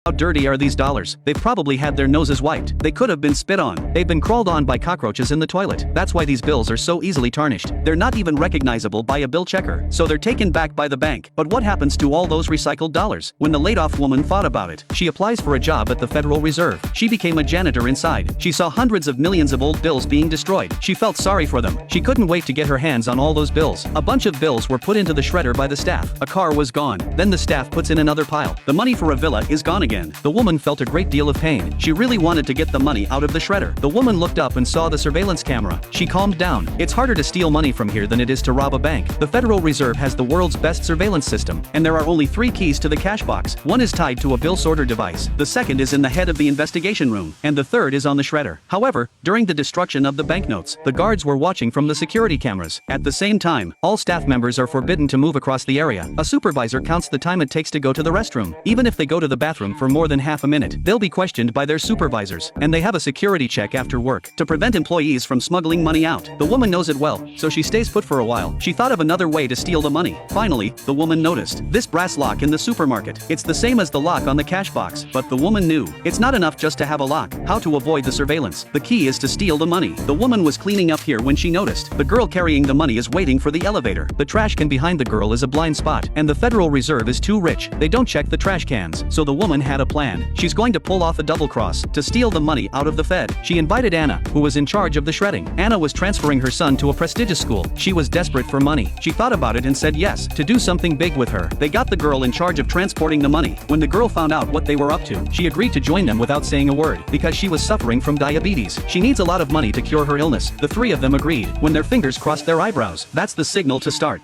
How dirty are these dollars? They've probably had their noses wiped. They could have been spit on. They've been crawled on by cockroaches in the toilet. That's why these bills are so easily tarnished. They're not even recognizable by a bill checker, so they're taken back by the bank. But what happens to all those recycled dollars? When the laid-off woman thought about it, she applies for a job at the Federal Reserve. She became a janitor inside. She saw hundreds of millions of old bills being destroyed. She felt sorry for them. She couldn't wait to get her hands on all those bills. A bunch of bills were put into the shredder by the staff. A car was gone. Then the staff puts in another pile. The money for a villa is gone again. The woman felt a great deal of pain. She really wanted to get the money out of the shredder. The woman looked up and saw the surveillance camera. She calmed down. It's harder to steal money from here than it is to rob a bank. The Federal Reserve has the world's best surveillance system, and there are only 3 keys to the cash box. One is tied to a bill sorter device. The second is in the head of the investigation room, and the third is on the shredder. However, during the destruction of the banknotes, the guards were watching from the security cameras. At the same time, all staff members are forbidden to move across the area. A supervisor counts the time it takes to go to the restroom. Even if they go to the bathroom for more than half a minute, they'll be questioned by their supervisors, and they have a security check after work to prevent employees from smuggling money out. The woman knows it well, so she stays put for a while. She thought of another way to steal the money. Finally, the woman noticed this brass lock in the supermarket. It's the same as the lock on the cash box, but the woman knew it's not enough just to have a lock. How to avoid the surveillance? The key is to steal the money. The woman was cleaning up here when she noticed the girl carrying the money is waiting for the elevator. The trash can behind the girl is a blind spot, and the Federal Reserve is too rich. They don't check the trash cans, so the woman had a plan. She's going to pull off a double cross to steal the money out of the Fed. She invited Anna, who was in charge of the shredding. Anna was transferring her son to a prestigious school. She was desperate for money. She thought about it and said yes to do something big with her. They got the girl in charge of transporting the money. When the girl found out what they were up to, she agreed to join them without saying a word because she was suffering from diabetes. She needs a lot of money to cure her illness. The 3 of them agreed. When their fingers crossed their eyebrows, that's the signal to start.